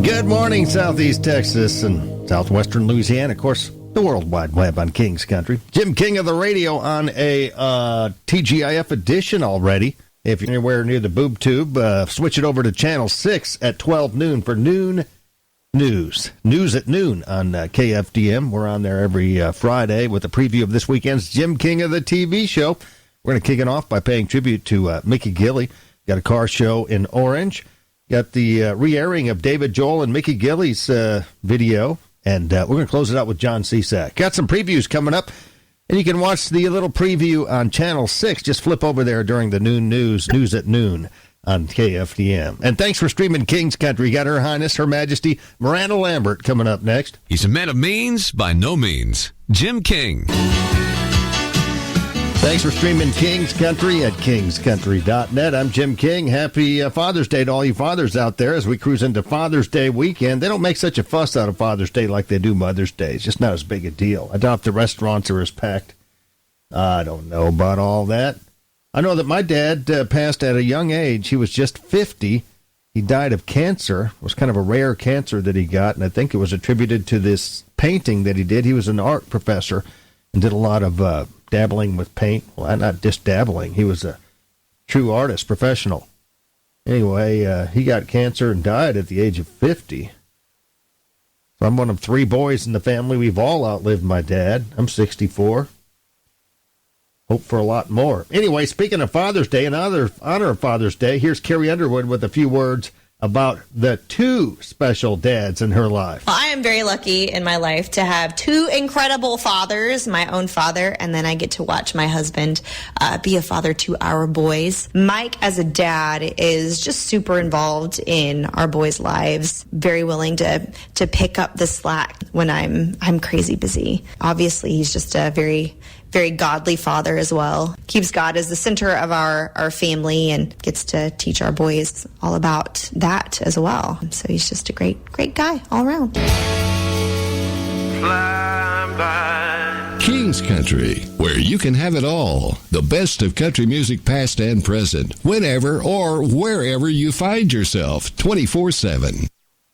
Good morning, Southeast Texas and Southwestern Louisiana. Of course, the World Wide Web on King's Country. Jim King of the Radio on a TGIF edition already. If you're anywhere near the boob tube, switch it over to Channel 6 at 12 noon for noon news. News at noon on KFDM. We're on there every Friday with a preview of this weekend's Jim King of the TV show. We're going to kick it off by paying tribute to Mickey Gilley. Got a car show in Orange. Got the re-airing of David Joel and Mickey Gilley's video. And we're going to close it out with John Cisak. Got some previews coming up. And you can watch the little preview on Channel 6. Just flip over there during the noon news at noon on KFDM. And thanks for streaming King's Country. Got Her Highness, Her Majesty, Miranda Lambert coming up next. He's a man of means by no means. Jim King. Thanks for streaming King's Country at kingscountry.net. I'm Jim King. Happy Father's Day to all you fathers out there as we cruise into Father's Day weekend. They don't make such a fuss out of Father's Day like they do Mother's Day. It's just not as big a deal. I doubt the restaurants are as packed. I don't know about all that. I know that my dad passed at a young age. He was just 50. He died of cancer. It was kind of a rare cancer that he got, and I think it was attributed to this painting that he did. He was an art professor and did a lot of dabbling with paint. Well, not just dabbling. He was a true artist, professional. Anyway, he got cancer and died at the age of 50. So I'm one of three boys in the family. We've all outlived my dad. I'm 64. Hope for a lot more. Anyway, speaking of Father's Day, in honor of Father's Day, here's Carrie Underwood with a few words about the two special dads in her life. Well, I am very lucky in my life to have two incredible fathers, my own father, and then I get to watch my husband be a father to our boys. Mike, as a dad, is just super involved in our boys' lives, very willing to pick up the slack when I'm crazy busy. Obviously, he's just a very godly father as well. Keeps God as the center of our family and gets to teach our boys all about that as well. So he's just a great guy all around. King's Country, where you can have it all. The best of country music past and present, whenever or wherever you find yourself, 24/7.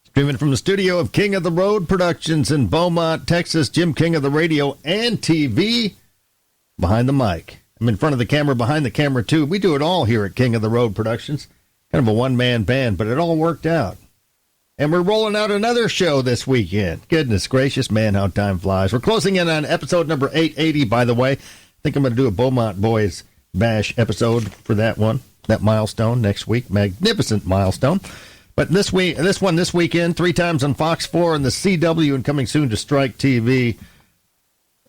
Streaming from the studio of King of the Road Productions in Beaumont, Texas, Jim King of the Radio and TV. Behind the mic. I'm in front of the camera, behind the camera, too. We do it all here at King of the Road Productions. Kind of a one-man band, but it all worked out. And we're rolling out another show this weekend. Goodness gracious, man, how time flies. We're closing in on episode number 880, by the way. I think I'm going to do a Beaumont Boys Bash episode for that one, that milestone next week. Magnificent milestone. But this weekend, 3 times on Fox 4 and the CW, and coming soon to Strike TV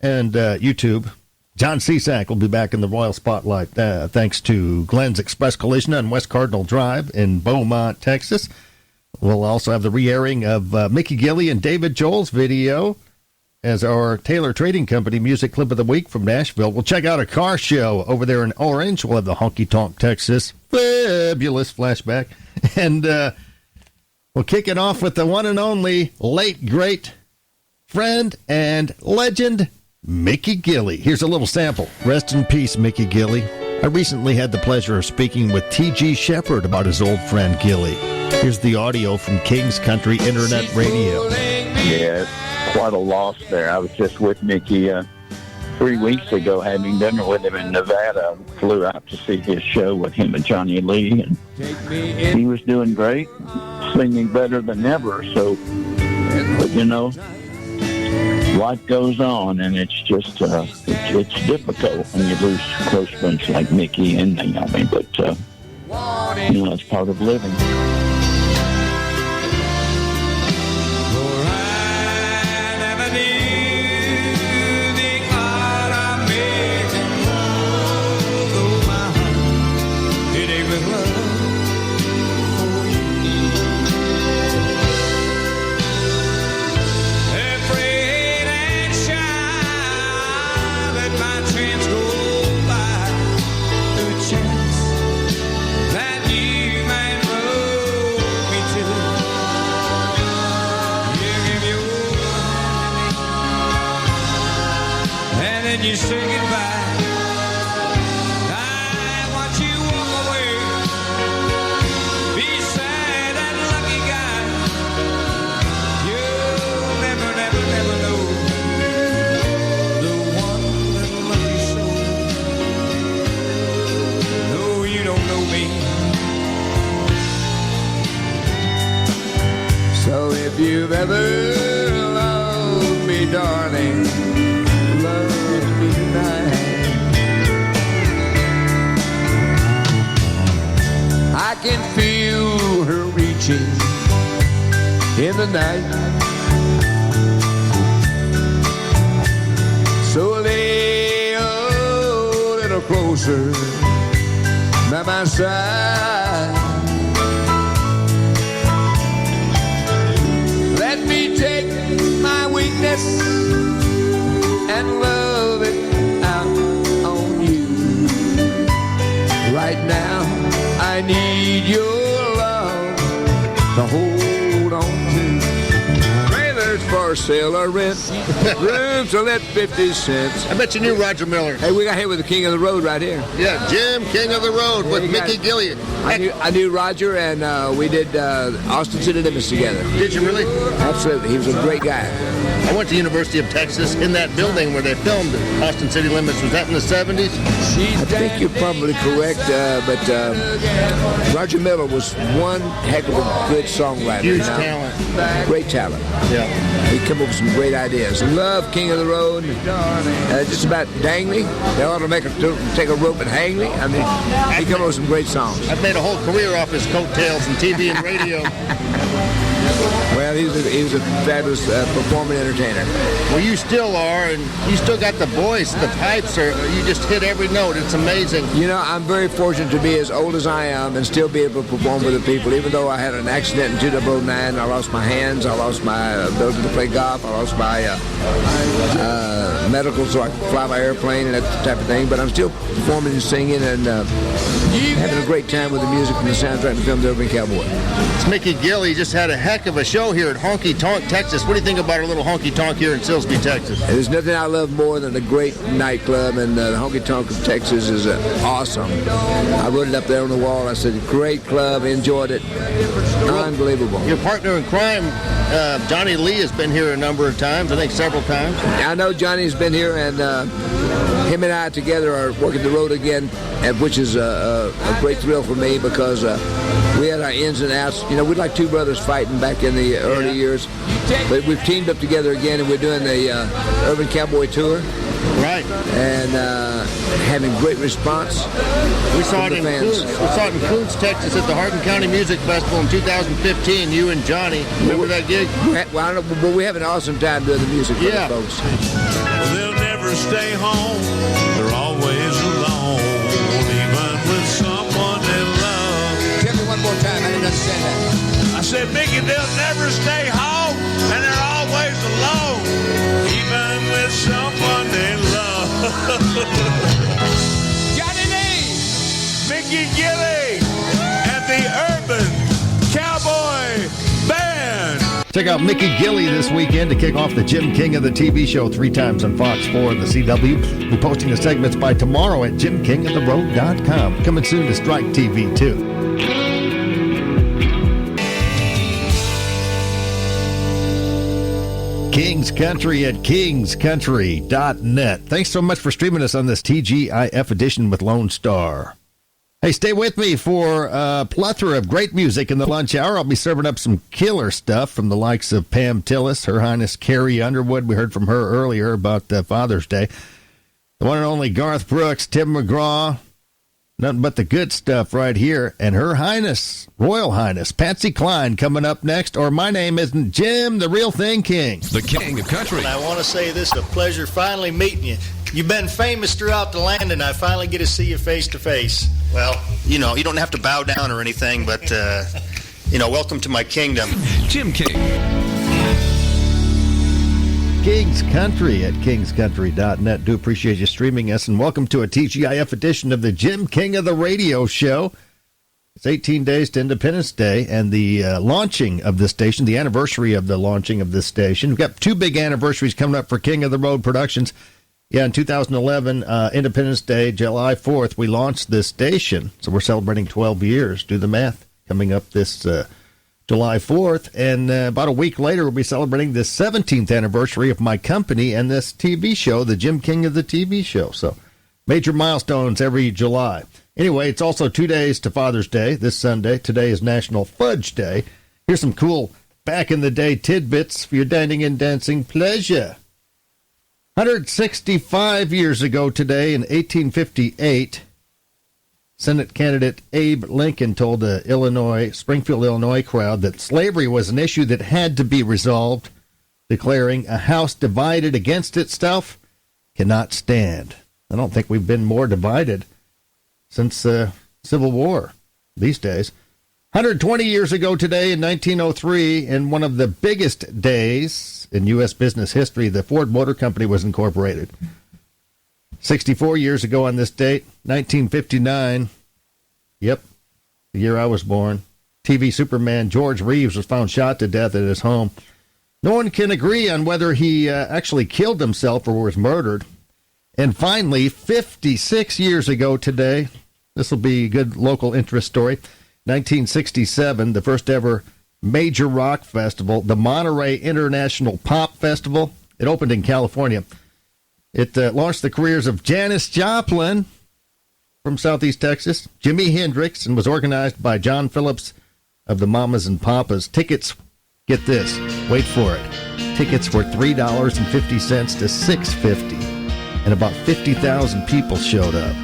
and YouTube. John Cisak will be back in the Royal Spotlight thanks to Glenn's Express Collision on West Cardinal Drive in Beaumont, Texas. We'll also have the re-airing of Mickey Gilley and David Joel's video as our Taylor Trading Company music clip of the week from Nashville. We'll check out a car show over there in Orange. We'll have the Honky Tonk Texas fabulous flashback. And we'll kick it off with the one and only late, great friend and legend, Mickey Gilley. Here's a little sample. Rest in peace, Mickey Gilley. I recently had the pleasure of speaking with T.G. Shepard about his old friend Gilley. Here's the audio from King's Country Internet Radio. Yeah, it's quite a loss there. I was just with Mickey 3 weeks ago having dinner with him in Nevada. I flew out to see his show with him and Johnny Lee, and he was doing great, singing better than ever. So, but you know, life goes on, and it's just it's difficult when you lose close friends like Mickey and Naomi, but you know, it's part of living. You say goodbye. I watch you walk away beside that lucky guy. If you've ever loved me, darling, love me tonight. I can feel her reaching in the night. So lay a little closer by my side. Let me take my weakness and love it out on you. Right now, I need your love to hold on to. Trailers for sale or rent, rooms to let 50 cents. I bet you knew Roger Miller. Hey, we got hit with the King of the Road right here. Yeah, Jim, King of the Road with Mickey Gillian. I knew Roger, and we did Austin City Limits together. Did you really? Absolutely. He was a great guy. I went to the University of Texas in that building where they filmed Austin City Limits. Was that in the 70s? I think you're probably correct, but Roger Miller was one heck of a good songwriter. Huge talent. Great talent. Yeah. He came up with some great ideas. Love King of the Road. Just about dang me. They ought to take a rope and hang me. I mean, he came up with some great songs. I've made a whole career off his coattails and TV and radio. Well, he was a fabulous performing entertainer. Well, you still are, and you still got the voice. The pipes are, you just hit every note. It's amazing. You know, I'm very fortunate to be as old as I am and still be able to perform with the people, even though I had an accident in 2009. I lost my hands. I lost my ability to play golf. I lost my medical, so I could fly my airplane and that type of thing. But I'm still performing and singing and having a great time with the music from the soundtrack and film The Urban Cowboy. It's Mickey Gill. He just had a heck of a show here at Honky Tonk, Texas. What do you think about our little honky tonk here in Silsbee, Texas? There's nothing I love more than a great nightclub, and the Honky Tonk of Texas is awesome. I wrote it up there on the wall. I said, great club, enjoyed it. Unbelievable. Your partner in crime, Johnny Lee, has been here a number of times, I think several times. I know Johnny's been here, and him and I together are working the road again, which is a great thrill for me because we had our ins and outs. You know, we'd like two brothers fighting back in the early years, but we've teamed up together again, and we're doing the Urban Cowboy Tour. Right. And having great response. We saw it in Coons, Texas at the Hardin County Music Festival in 2015, you and Johnny. Remember that gig? Well, I don't know, but we have an awesome time doing the music for the folks. Well, they'll never stay home. They're always alone, even with someone they love. Tell me one more time. I didn't understand that. I said, Mickey, they'll never stay home, and they're always alone, even with someone they love. Johnny Lee! Mickey Gilly and the Urban Cowboy Band. Check out Mickey Gilly this weekend to kick off the Jim King of the TV show 3 times on Fox 4 and the CW. We're posting the segments by tomorrow at JimKingOfTheRoad.com. Coming soon to Strike TV, too. King's Country at kingscountry.net. Thanks so much for streaming us on this TGIF edition with Lone Star. Hey, stay with me for a plethora of great music in the lunch hour. I'll be serving up some killer stuff from the likes of Pam Tillis, Her Highness Carrie Underwood. We heard from her earlier about Father's Day. The one and only Garth Brooks, Tim McGraw. Nothing but the good stuff right here. And Her Highness, Royal Highness, Patsy Cline coming up next. Or My Name Isn't Jim, the Real Thing King. The King of Country. And I want to say this, a pleasure finally meeting you. You've been famous throughout the land, and I finally get to see you face to face. Well, you know, you don't have to bow down or anything, but, welcome to my kingdom. Jim King. King's Country at kingscountry.net. Do appreciate you streaming us, and welcome to a TGIF edition of the Jim King of the Radio Show. It's 18 days to Independence Day and the launching of this station, the anniversary of the launching of this station. We've got 2 big anniversaries coming up for King of the Road Productions. Yeah, in 2011, Independence Day, July 4th, we launched this station. So we're celebrating 12 years. Do the math. Coming up this July 4th. And about a week later, we'll be celebrating the 17th anniversary of my company and this TV show, the Jim King of the TV show. So major milestones every July. Anyway, it's also 2 days to Father's Day this Sunday. Today is National Fudge Day. Here's some cool back in the day tidbits for your dining and dancing pleasure. 165 years ago today, in 1858, Senate candidate Abe Lincoln told the Springfield, Illinois crowd that slavery was an issue that had to be resolved, declaring a house divided against itself cannot stand. I don't think we've been more divided since the Civil War these days. 120 years ago today, in 1903, in one of the biggest days in U.S. business history, the Ford Motor Company was incorporated. 64 years ago on this date, 1959, yep, the year I was born, TV Superman George Reeves was found shot to death at his home. No one can agree on whether he actually killed himself or was murdered. And finally, 56 years ago today, this will be a good local interest story, 1967, the first ever major rock festival, the Monterey International Pop Festival. It opened in California. It launched the careers of Janis Joplin from Southeast Texas, Jimi Hendrix, and was organized by John Phillips of the Mamas and Papas. Tickets, get this, wait for it. Tickets were $3.50 to $6.50, and about 50,000 people showed up.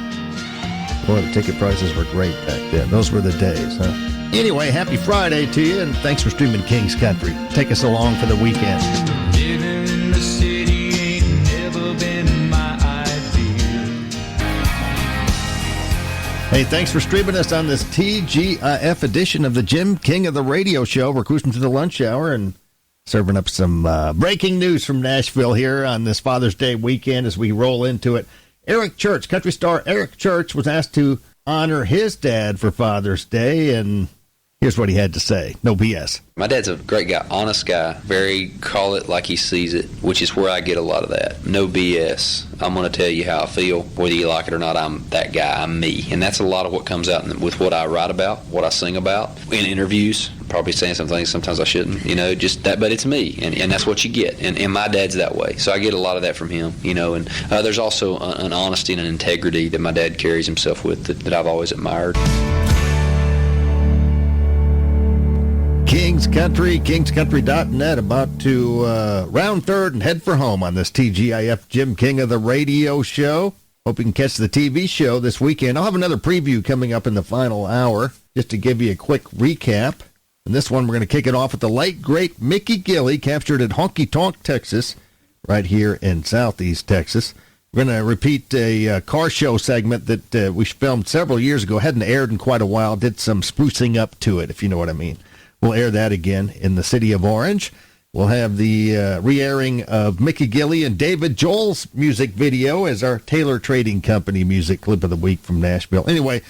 Boy, the ticket prices were great back then. Those were the days, huh? Anyway, happy Friday to you, and thanks for streaming King's Country. Take us along for the weekend. Living in the city ain't never been my idea. Hey, thanks for streaming us on this TGIF edition of the Jim King of the Radio Show. We're cruising to the lunch hour and serving up some breaking news from Nashville here on this Father's Day weekend as we roll into it. Eric Church, country star Eric Church, was asked to honor his dad for Father's Day, and here's what he had to say. No BS. My dad's a great guy, honest guy, very call it like he sees it, which is where I get a lot of that. No BS. I'm going to tell you how I feel, whether you like it or not. I'm that guy. I'm me. And that's a lot of what comes out with what I write about, what I sing about in interviews. Probably saying some things sometimes I shouldn't, just that, but it's me, and that's what you get. And my dad's that way. So I get a lot of that from him, and there's also an honesty and an integrity that my dad carries himself with that I've always admired. King's Country, kingscountry.net, about to round third and head for home on this TGIF Jim King of the Radio Show. Hope you can catch the TV show this weekend. I'll have another preview coming up in the final hour, just to give you a quick recap. And this one, we're going to kick it off with the late, great Mickey Gilley, captured at Honky Tonk, Texas, right here in Southeast Texas. We're going to repeat a car show segment that we filmed several years ago. Hadn't aired in quite a while. Did some sprucing up to it, if you know what I mean. We'll air that again in the city of Orange. We'll have the re-airing of Mickey Gilley and David Joel's music video as our Taylor Trading Company music clip of the week from Nashville. Anyway,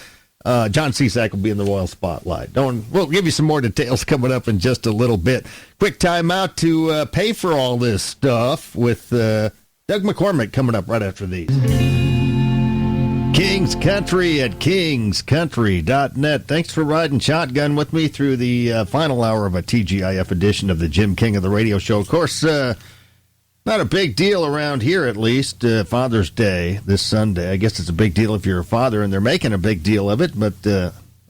John Cisak will be in the Royal Spotlight. We'll give you some more details coming up in just a little bit. Quick time out to pay for all this stuff with Doug McCormick coming up right after these. King's Country at kingscountry.net. Thanks for riding shotgun with me through the final hour of a TGIF edition of the Jim King of the Radio Show. Of course, not a big deal around here, at least. Father's Day this Sunday. I guess it's a big deal if you're a father, and they're making a big deal of it, but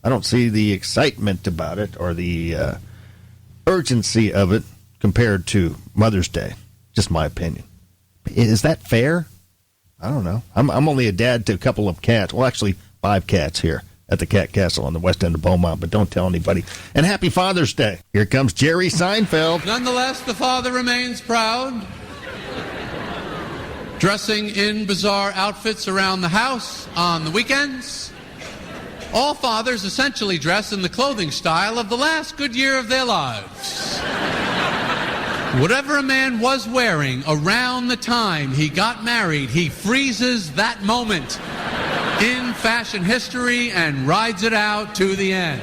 I don't see the excitement about it or the urgency of it compared to Mother's Day. Just my opinion. Is that fair? I don't know. I'm only a dad to a couple of cats. Well, actually, 5 cats here at the Cat Castle on the west end of Beaumont, but don't tell anybody. And happy Father's Day. Here comes Jerry Seinfeld. Nonetheless, the father remains proud, dressing in bizarre outfits around the house on the weekends. All fathers essentially dress in the clothing style of the last good year of their lives. Whatever a man was wearing around the time he got married, he freezes that moment in fashion history and rides it out to the end.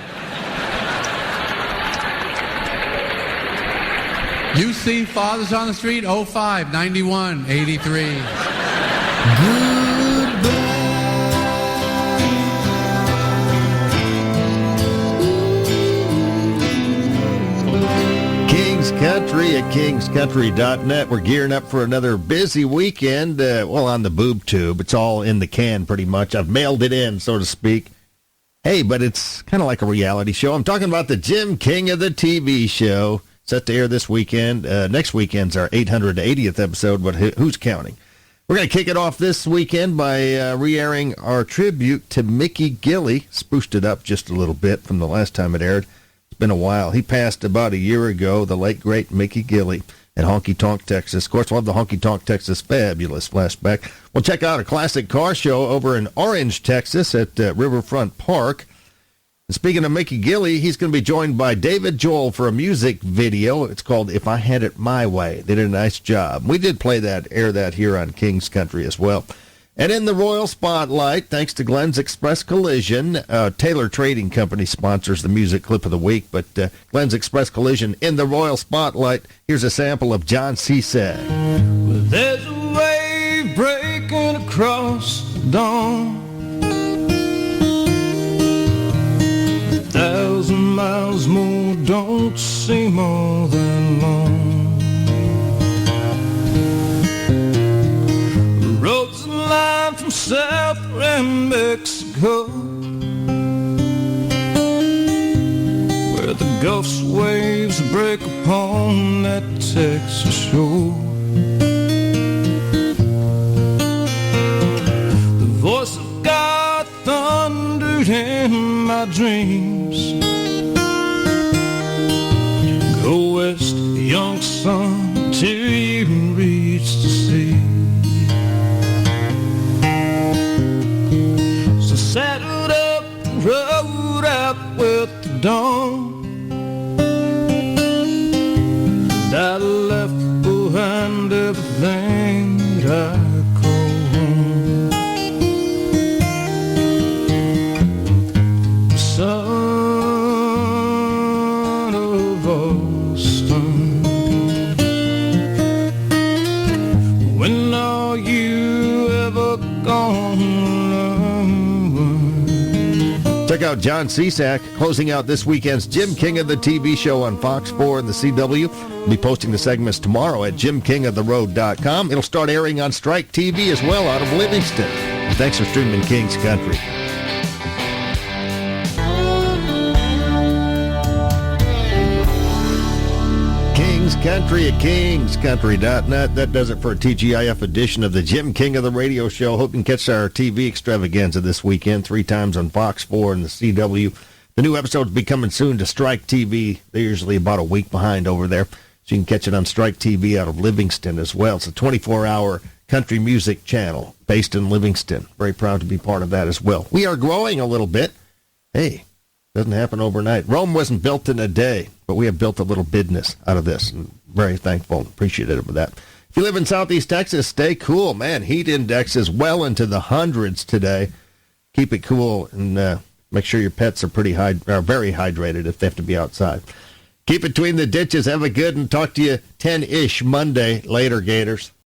You see fathers on the street, 05, 91, 83. Country at kingscountry.net. We're gearing up for another busy weekend. On the boob tube. It's all in the can pretty much. I've mailed it in, so to speak. Hey, but it's kind of like a reality show. I'm talking about the Jim King of the TV show. set to air this weekend. Next weekend's our 880th episode, but who's counting? We're going to kick it off this weekend by re-airing our tribute to Mickey Gilley. Spruced it up just a little bit from the last time it aired. It's been a while. He passed about a year ago, the late, great Mickey Gilley in Honky Tonk, Texas. Of course, we'll have the Honky Tonk, Texas fabulous flashback. We'll check out a classic car show over in Orange, Texas at Riverfront Park. And speaking of Mickey Gilley, he's going to be joined by David Joel for a music video. It's called If I Had It My Way. They did a nice job. We did air that here on King's Country as well. And in the Royal Spotlight, thanks to Glenn's Express Collision, Taylor Trading Company sponsors the music clip of the week, but Glenn's Express Collision in the Royal Spotlight. Here's a sample of John Cisak. Well, there's a wave breaking across the dawn, 1,000 miles more don't seem all that long. The road's a line from South and Mexico, where the Gulf's waves break upon that Texas shore. The voice of God thundered in my dreams. Go west, young son, till you reach the sea. So saddled up, rode out with the dawn, and I left behind everything that I call home. Son of Austin, when are you ever gonna learn? Check out John Cisak closing out this weekend's Jim King of the TV show on Fox 4 and the CW. We'll be posting the segments tomorrow at jimkingoftheroad.com. It'll start airing on Strike TV as well out of Livingston. And thanks for streaming King's Country. King's Country at kingscountry.net. That does it for a TGIF edition of the Jim King of the Radio Show. Hope you can catch our TV extravaganza this weekend, 3 times on Fox 4 and the CW. The new episodes will be coming soon to Strike TV. They're usually about a week behind over there, so you can catch it on Strike TV out of Livingston as well. It's a 24-hour country music channel based in Livingston. Very proud to be part of that as well. We are growing a little bit. Hey, doesn't happen overnight. Rome wasn't built in a day, but we have built a little business out of this, and very thankful and appreciative of that. If you live in Southeast Texas, stay cool, man. Heat index is well into the hundreds today. Keep it cool and make sure your pets are very hydrated if they have to be outside. Keep it between the ditches. Have a good and talk to you 10-ish Monday. Later, Gators.